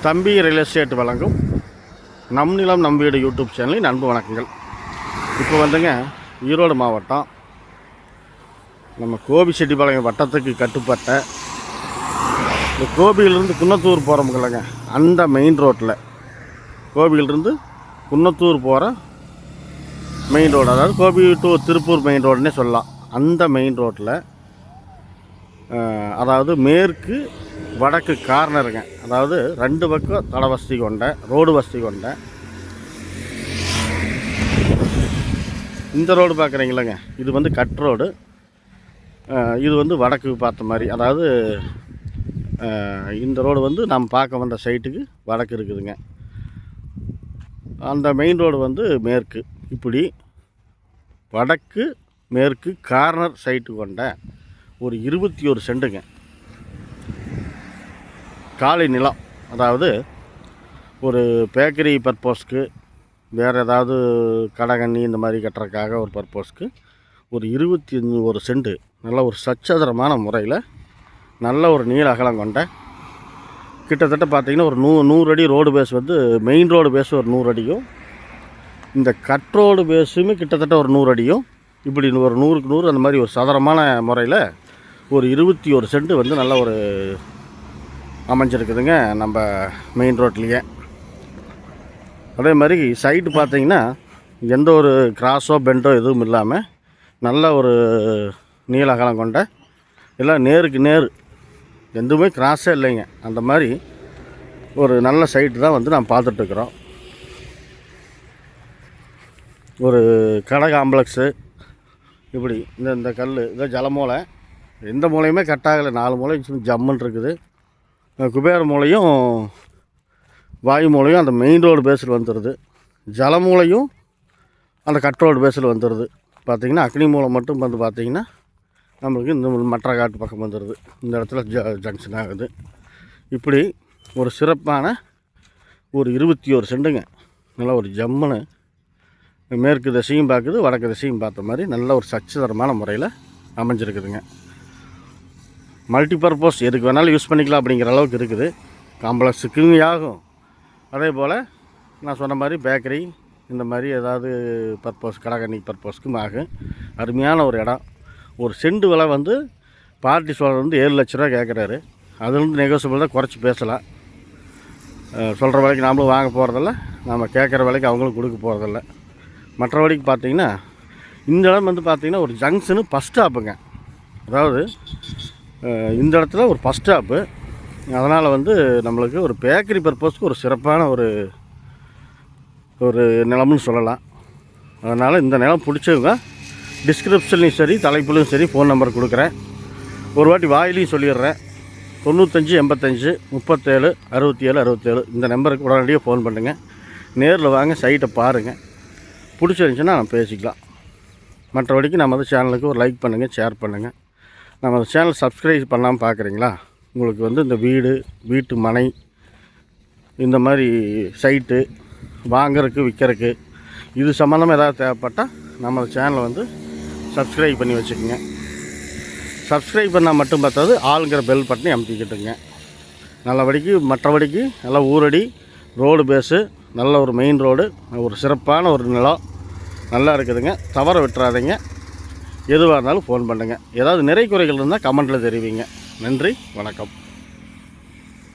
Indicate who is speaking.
Speaker 1: தம்பி real estate வழங்கும் நம் நிலம் நம் வீடு யூடியூப் சேனலின் அன்பு வணக்கங்கள். இப்போ வந்துங்க ஈரோடு மாவட்டம் நம்ம கோபிச்செட்டிப்பாளையம் வட்டத்துக்கு கட்டுப்பட்ட இந்த கோபியிலிருந்து குன்னத்தூர் போகிறோமுங்களங்க, அந்த மெயின் ரோட்டில் கோபியிலிருந்து குன்னத்தூர் போகிற மெயின் ரோடு, அதாவது கோபி டு திருப்பூர் மெயின் ரோடுன்னே சொல்லலாம். அந்த மெயின் ரோட்டில் அதாவது மேற்கு வடக்கு கார்னருங்க, அதாவது ரெண்டு பக்கம் தட வசதி கொண்ட ரோடு வசதி கொண்ட இந்த ரோடு பார்க்குறீங்களங்க, இது வந்து கட் ரோடு. இது வந்து வடக்கு பார்த்த மாதிரி, அதாவது இந்த ரோடு வந்து நம்ம பார்க்க வந்த சைட்டுக்கு வடக்கு இருக்குதுங்க. அந்த மெயின் ரோடு வந்து மேற்கு. இப்படி வடக்கு மேற்கு கார்னர் சைட்டு கொண்ட ஒரு 21 சென்ட்டுங்க காலி நிலம். அதாவது ஒரு பேக்கரி பர்பஸ்க்கு, வேறு ஏதாவது கடகண்ணி இந்த மாதிரி கட்டுறதுக்காக ஒரு பர்பஸ்க்கு ஒரு 21 சென்ட்டு நல்ல ஒரு சச்சதரமான முறையில் நல்ல ஒரு நீள அகலம் கொண்ட, கிட்டத்தட்ட பார்த்திங்கன்னா ஒரு 100 அடி ரோடு பேஸ் வந்து மெயின் ரோடு பேஸ் ஒரு 100 அடியும், இந்த கட் ரோடு பேஸுமே கிட்டத்தட்ட ஒரு 100 அடியும், இப்படி ஒரு 100க்கு 100 அந்த மாதிரி ஒரு சதுரமான முறையில் ஒரு 21 சென்ட்டு வந்து நல்ல ஒரு அமைஞ்சிருக்குதுங்க நம்ம மெயின் ரோட்லேயே. அதே மாதிரி சைட்டு பார்த்திங்கன்னா எந்த ஒரு கிராஸோ பெண்டோ எதுவும் இல்லாமல் நல்ல ஒரு நீள அகலம் கொண்ட, எல்லாம் நேருக்கு நேர், எதுவுமே கிராஸே இல்லைங்க. அந்த மாதிரி ஒரு நல்ல சைட்டு தான் வந்து நாம் பார்த்துட்ருக்குறோம். ஒரு கடை காம்ப்ளெக்ஸு, இப்படி இந்த கல் இதை ஜலமூலை, எந்த மூலையுமே கட்டாகலை, 4 மூலை ஜம்முன்னு இருக்குது. குபேர மூலையும் வாயு மூலையும் அந்த மெயின் ரோடு பேஸில் வந்துடுது, ஜல மூலையும் அந்த கட் ரோடு பேஸில் வந்துடுது. பார்த்திங்கன்னா அக்னி மூலை மட்டும் வந்து பார்த்திங்கன்னா நம்மளுக்கு இந்த மற்ற காட்டு பக்கம் வந்துடுது, இந்த இடத்துல ஜங்ஷன் ஆகுது. இப்படி ஒரு சிறப்பான ஒரு 21 சென்ட்டுங்க நல்லா ஒரு ஜம்முன்னு மேற்கு திசையும் பார்க்குது, வடக்கு திசையும் பார்த்த மாதிரி நல்ல ஒரு சச்சிதரமான முறையில் அமைஞ்சிருக்குதுங்க. மல்டி பர்பஸ் எதுக்கு வேணாலும் யூஸ் பண்ணிக்கலாம் அப்படிங்கிற அளவுக்கு இருக்குது. காம்ப்ளெக்ஸுக்குங்க ஆகும், அதே போல் நான் சொன்ன மாதிரி பேக்கரி இந்த மாதிரி ஏதாவது பர்பஸ் கடகண்ணி பர்பஸ்க்கும் ஆகும். அருமையான ஒரு இடம். ஒரு சென்ட் விலை வந்து பார்ட்டி சொல்கிறது வந்து 7 லட்ச ரூபா கேட்குறாரு. அதுலேருந்து நெகோசியபிள் தான், குறைச்சி பேசலாம். சொல்கிற விலைக்கு நாமளும் வாங்க போகிறதில்ல, நம்ம கேட்குற விலைக்கு அவங்களும் கொடுக்க போகிறதில்ல. மற்றபடிக்கு பார்த்திங்கன்னா இந்த இடம் வந்து பார்த்திங்கன்னா ஒரு ஜங்ஷனு பஸ் ஸ்டாப்புங்க, அதாவது இந்த இடத்துல ஒரு பஸ் ஸ்டாப்பு. அதனால் வந்து நம்மளுக்கு ஒரு பேக்கரி பர்பஸ்க்கு ஒரு சிறப்பான ஒரு நிலம்னு சொல்லலாம். அதனால் இந்த நிலம் பிடிச்சவங்க டிஸ்கிரிப்ஷன்லையும் சரி தலைப்புலையும் சரி ஃபோன் நம்பர் கொடுக்குறேன். ஒரு வாட்டி வாயிலையும் சொல்லிடுறேன். 95 85 37 67 67 இந்த நம்பருக்கு உடனடியாக ஃபோன் பண்ணுங்கள். நேரில் வாங்க, சைட்டை பாருங்கள், பிடிச்சிருந்துச்சின்னா நம்ம பேசிக்கலாம். மற்றபடிக்கு நம்ம சேனலுக்கு ஒரு லைக் பண்ணுங்கள், ஷேர் பண்ணுங்கள். நம்ம சேனல் சப்ஸ்கிரைப் பண்ணாமல் பார்க்குறீங்களா, உங்களுக்கு வந்து இந்த வீட்டு மனை இந்த மாதிரி சைட்டு வாங்கிறதுக்கு விற்கிறதுக்கு இது சம்மந்தமாக ஏதாவது தேவைப்பட்டால் நம்ம சேனலை வந்து சப்ஸ்கிரைப் பண்ணி வச்சுக்கோங்க. சப்ஸ்கிரைப் பண்ணால் மட்டும் பார்த்தாது, ஆளுங்கிற பெல் பட்டனை அமுத்திக்கிட்டுங்க. நல்லபடிக்கு மற்றபடிக்கு நல்லா ஊரடி ரோடு பேஸு, நல்ல ஒரு மெயின் ரோடு, ஒரு சிறப்பான ஒரு நிலம் நல்லா இருக்குதுங்க. தவற விட்டுறாதீங்க. எதுவாக இருந்தாலும் ஃபோன் பண்ணுங்கள். ஏதாவது நிறை குறைகள் இருந்தால் கமெண்ட்டில் தெரிவிங்க. நன்றி, வணக்கம்.